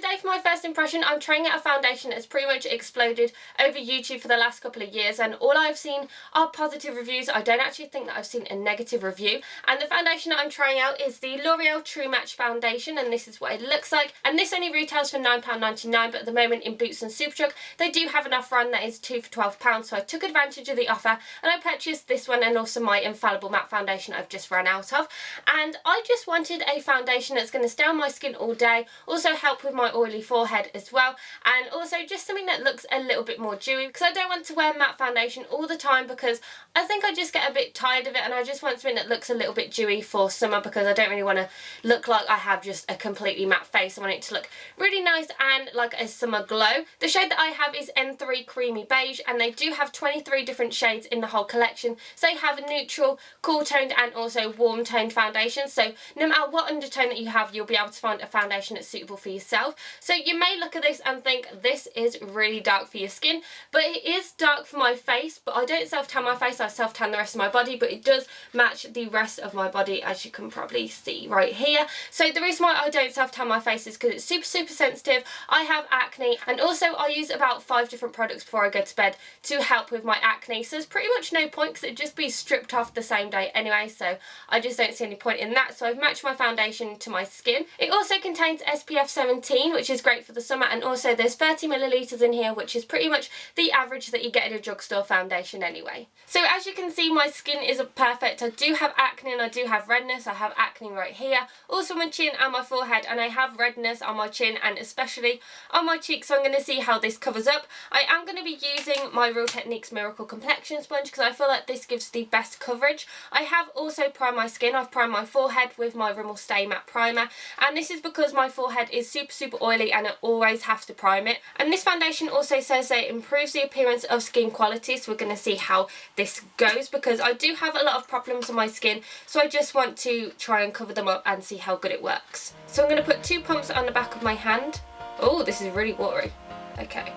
today for my first impression, I'm trying out a foundation that's pretty much exploded over YouTube for the last couple of years, and all I've seen are positive reviews. I don't actually think that I've seen a negative review, and the foundation that I'm trying out is the L'Oreal True Match foundation, and this is what it looks like. And this only retails for £9.99, but at the moment in Boots and Superdrug they do have an offer on that is 2 for £12, so I took advantage of the offer and I purchased this one and also my Infallible Matte foundation I've just run out of. And I just wanted a foundation that's going to stay on my skin all day, also help with my oily forehead as well, and also just something that looks a little bit more dewy, because I don't want to wear matte foundation all the time because I think I just get a bit tired of it, and I just want something that looks a little bit dewy for summer because I don't really want to look like I have just a completely matte face. I want it to look really nice and like a summer glow. The shade that I have is N3 Creamy Beige, and they do have 23 different shades in the whole collection. So they have a neutral, cool toned and also warm toned foundation, so no matter what undertone that you have, you'll be able to find a foundation that's suitable for yourself. So you may look at this and think this is really dark for your skin, but it is dark for my face. But I don't self-tan my face, I self-tan the rest of my body, but it does match the rest of my body, as you can probably see right here. So the reason why I don't self-tan my face is because it's super sensitive. I have acne, and also I use about 5 different products before I go to bed to help with my acne, so there's pretty much no point because it'd just be stripped off the same day anyway, so I just don't see any point in that. So I've matched my foundation to my skin. It also contains SPF 17, which is great for the summer, and also there's 30 millilitres in here, which is pretty much the average that you get in a drugstore foundation anyway. So as you can see, my skin isn't perfect. I do have acne and I do have redness. I have acne right here, also on my chin and my forehead, and I have redness on my chin and especially on my cheeks, so I'm going to see how this covers up. I am going to be using my Real Techniques Miracle Complexion Sponge because I feel like this gives the best coverage. I have also primed my skin. I've primed my forehead with my Rimmel Stay Matte Primer, and this is because my forehead is super oily and I always have to prime it. And this foundation also says that it improves the appearance of skin quality, so we're going to see how this goes because I do have a lot of problems on my skin, so I just want to try and cover them up and see how good it works. So I'm going to put 2 pumps on the back of my hand. Oh, this is really watery. Okay,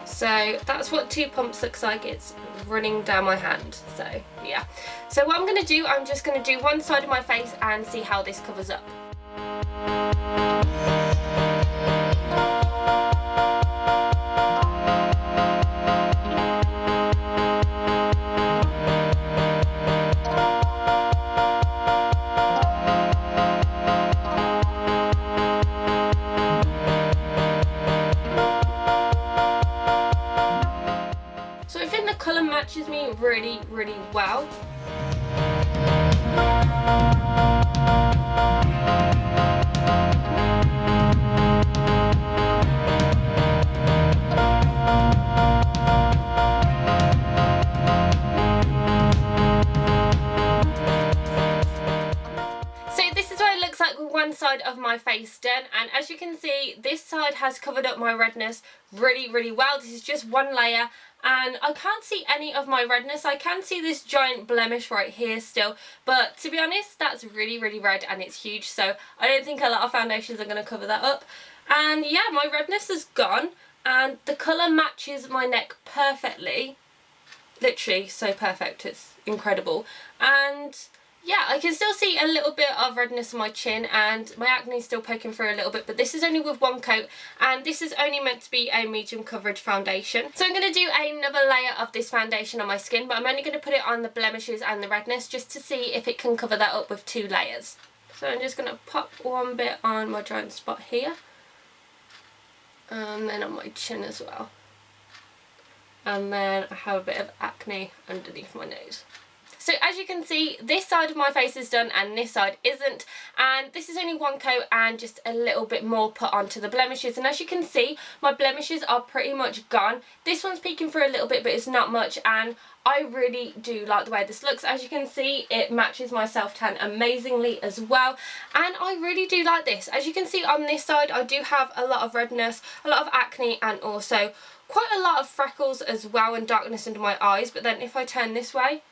so that's what 2 pumps looks like. It's running down my hand, so yeah. So what I'm going to do, I'm just going to do one side of my face and see how this covers up. So I think the colour matches me really well. One side of my face done, and as you can see, this side has covered up my redness really well. This is just one layer and I can't see any of my redness. I can see this giant blemish right here still, but to be honest, that's really red and it's huge, so I don't think a lot of foundations are going to cover that up. And yeah, my redness is gone and the colour matches my neck perfectly, literally so perfect, it's incredible. And yeah, I can still see a little bit of redness on my chin and my acne is still poking through a little bit, but this is only with one coat and this is only meant to be a medium coverage foundation. So I'm going to do another layer of this foundation on my skin, but I'm only going to put it on the blemishes and the redness just to see if it can cover that up with 2 layers. So I'm just going to pop one bit on my giant spot here and then on my chin as well. And then I have a bit of acne underneath my nose. So as you can see, this side of my face is done and this side isn't, and this is only one coat and just a little bit more put onto the blemishes, and as you can see, my blemishes are pretty much gone. This one's peeking through a little bit, but it's not much, and I really do like the way this looks. As you can see, it matches my self-tan amazingly as well, and I really do like this. As you can see on this side, I do have a lot of redness, a lot of acne, and also quite a lot of freckles as well and darkness under my eyes, but then if I turn this way,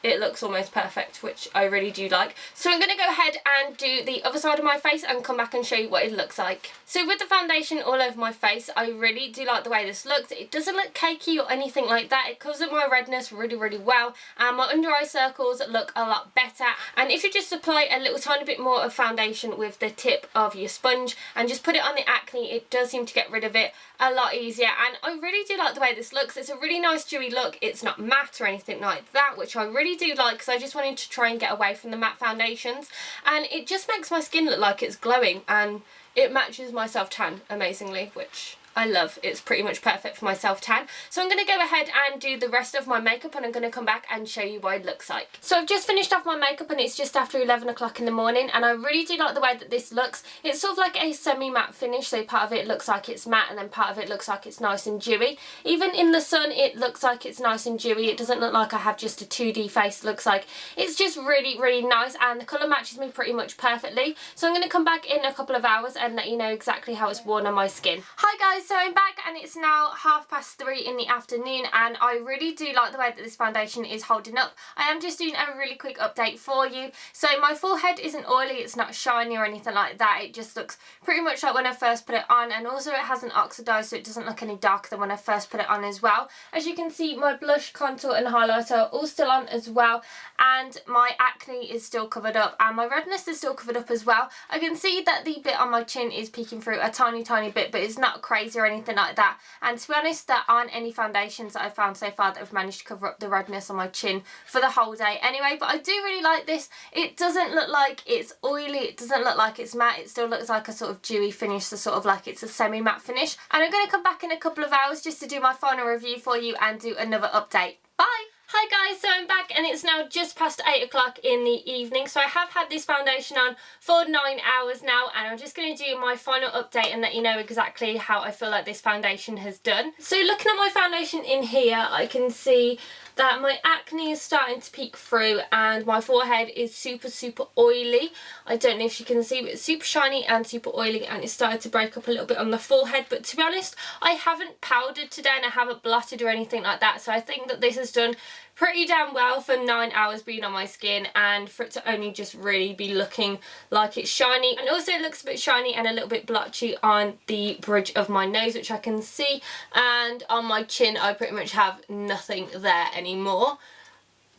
it looks almost perfect, which I really do like. So I'm going to go ahead and do the other side of my face and come back and show you what it looks like. So with the foundation all over my face, I really do like the way this looks. It doesn't look cakey or anything like that. It covers up my redness really, really well, and my under eye circles look a lot better. And if you just apply a little tiny bit more of foundation with the tip of your sponge and just put it on the acne, it does seem to get rid of it a lot easier. And I really do like the way this looks. It's a really nice dewy look. It's not matte or anything like that, which I really do like, because I just wanted to try and get away from the matte foundations, and it just makes my skin look like it's glowing, and it matches my self-tan amazingly, which I love. It's pretty much perfect for my self-tan. So I'm going to go ahead and do the rest of my makeup, and I'm going to come back and show you what it looks like. So I've just finished off my makeup, and it's just after 11 o'clock in the morning, and I really do like the way that this looks. It's sort of like a semi-matte finish, so part of it looks like it's matte and then part of it looks like it's nice and dewy. Even in the sun it looks like it's nice and dewy. It doesn't look like I have just a 2D face. It looks like it's just really, really nice, and the colour matches me pretty much perfectly. So I'm going to come back in a couple of hours and let you know exactly how it's worn on my skin. Hi guys, so I'm back and it's now 3:30 in the afternoon, and I really do like the way that this foundation is holding up. I am just doing a really quick update for you. So my forehead isn't oily, it's not shiny or anything like that. It just looks pretty much like when I first put it on, and also it hasn't oxidized, so it doesn't look any darker than when I first put it on as well. As you can see, my blush, contour and highlighter are all still on as well, and my acne is still covered up, and my redness is still covered up as well. I can see that the bit on my chin is peeking through a tiny bit, but it's not crazy or anything like that. And to be honest, there aren't any foundations that I've found so far that have managed to cover up the redness on my chin for the whole day anyway. But I do really like this. It doesn't look like it's oily, it doesn't look like it's matte, it still looks like a sort of dewy finish, so sort of like it's a semi-matte finish. And I'm going to come back in a couple of hours just to do my final review for you and do another update. Bye! Hi guys, so I'm back and it's now just past 8 o'clock in the evening. So I have had this foundation on for 9 hours now, and I'm just going to do my final update and let you know exactly how I feel like this foundation has done. So looking at my foundation in here, I can see that my acne is starting to peek through and my forehead is super oily. I don't know if you can see, but it's super shiny and super oily, and it started to break up a little bit on the forehead. But to be honest, I haven't powdered today and I haven't blotted or anything like that, so I think that this has done pretty damn well for 9 hours being on my skin, and for it to only just really be looking like it's shiny. And also it looks a bit shiny and a little bit blotchy on the bridge of my nose, which I can see, and on my chin I pretty much have nothing there anymore.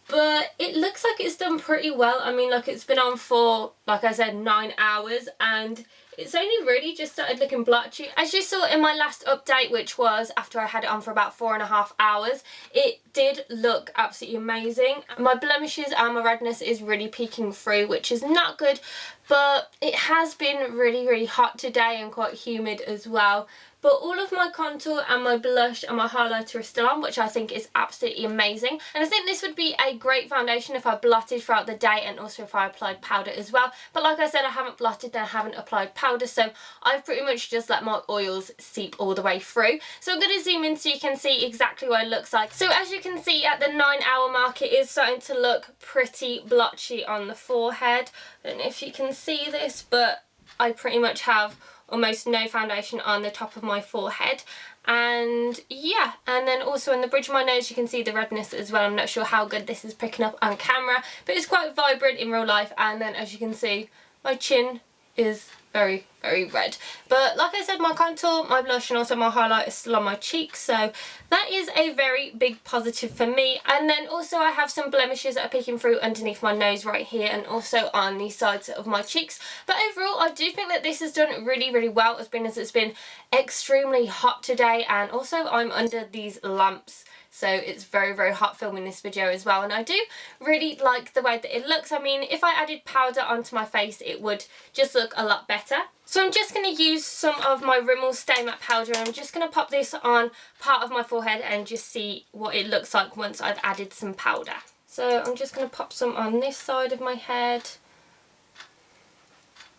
But it looks like it's done pretty well. I mean, like, it's been on for, like I said, 9 hours, and it's only really just started looking blotchy. As you saw in my last update, which was after I had it on for about 4.5 hours, it did look absolutely amazing. My blemishes and my redness is really peeking through, which is not good, but it has been really hot today and quite humid as well. But all of my contour and my blush and my highlighter are still on, which I think is absolutely amazing. And I think this would be a great foundation if I blotted throughout the day, and also if I applied powder as well. But like I said, I haven't blotted and I haven't applied powder, so I've pretty much just let my oils seep all the way through. So I'm going to zoom in so you can see exactly what it looks like. So as you can see, at the 9-hour mark, it is starting to look pretty blotchy on the forehead. I don't know if you can see this, but I pretty much have almost no foundation on the top of my forehead. And yeah, and then also in the bridge of my nose you can see the redness as well. I'm not sure how good this is picking up on camera, but it's quite vibrant in real life. And then as you can see, my chin is very red. But like I said, my contour, my blush and also my highlight is still on my cheeks, so that is a very big positive for me. And then also I have some blemishes that are peeking through underneath my nose right here, and also on the sides of my cheeks. But overall I do think that this has done really well, as it's been extremely hot today, and also I'm under these lamps, so it's very hot filming this video as well. And I do really like the way that it looks. I mean, if I added powder onto my face, it would just look a lot better. So I'm just going to use some of my Rimmel Stay Matte powder, and I'm just going to pop this on part of my forehead and just see what it looks like once I've added some powder. So I'm just going to pop some on this side of my head,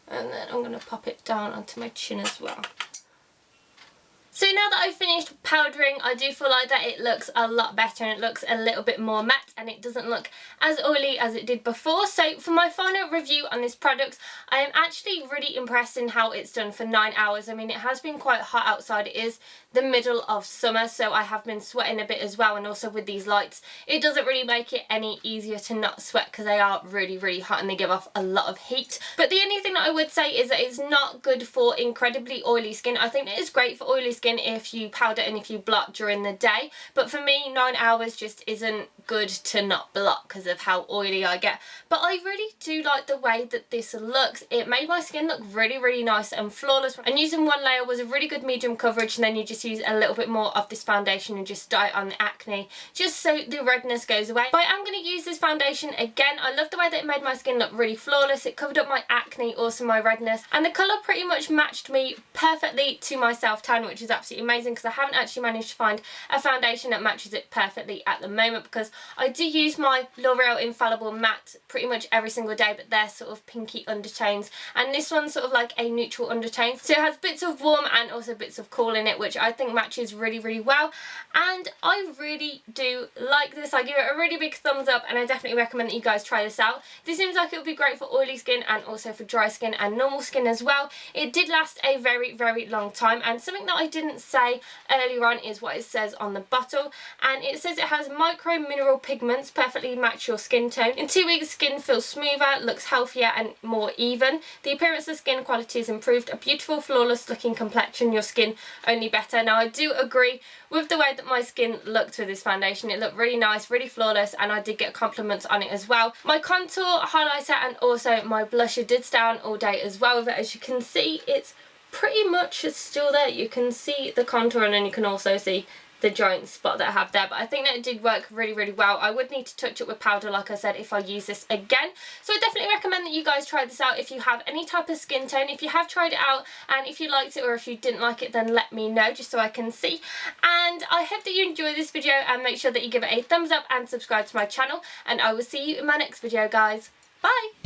and then I'm going to pop it down onto my chin as well. So now that I've finished powdering, I do feel like that it looks a lot better and it looks a little bit more matte and it doesn't look as oily as it did before. So for my final review on this product, I am actually really impressed in how it's done for 9 hours. I mean, it has been quite hot outside. It is the middle of summer, so I have been sweating a bit as well, and also with these lights it doesn't really make it any easier to not sweat because they are really hot and they give off a lot of heat. But the only thing that I would say is that it's not good for incredibly oily skin. I think it is great for oily skin if you powder and if you blot during the day, but for me 9 hours just isn't good to not blot because of how oily I get. But I really do like the way that this looks. It made my skin look really nice and flawless, and using one layer was a really good medium coverage, and then you just use a little bit more of this foundation and just dye it on the acne just so the redness goes away. But I am going to use this foundation again. I love the way that it made my skin look really flawless. It covered up my acne, also my redness, and the colour pretty much matched me perfectly to my self tan, which is absolutely amazing because I haven't actually managed to find a foundation that matches it perfectly at the moment, because I do use my L'Oreal Infallible Matte pretty much every single day, but they're sort of pinky undertones, and this one's sort of like a neutral undertone, so it has bits of warm and also bits of cool in it, which I think matches really well, and I really do like this. I give it a really big thumbs up, and I definitely recommend that you guys try this out. This seems like it would be great for oily skin and also for dry skin and normal skin as well. It did last a very long time, and something that I didn't say earlier on is what it says on the bottle, and it says it has micro mineral pigments, perfectly match your skin tone. In 2 weeks skin feels smoother, looks healthier and more even. The appearance of skin quality is improved, a beautiful flawless looking complexion, your skin only better. Now I do agree with the way that my skin looked with this foundation. It looked really nice, really flawless, and I did get compliments on it as well. My contour, highlighter and also my blusher did stay on all day as well with it. As you can see, it's pretty much still there. You can see the contour, and then you can also see the giant spot that I have there, but I think that it did work really well. I would need to touch it with powder, like I said, if I use this again. So I definitely recommend that you guys try this out if you have any type of skin tone. If you have tried it out and if you liked it, or if you didn't like it, then let me know just so I can see. And I hope that you enjoyed this video, and make sure that you give it a thumbs up and subscribe to my channel, and I will see you in my next video, guys. Bye!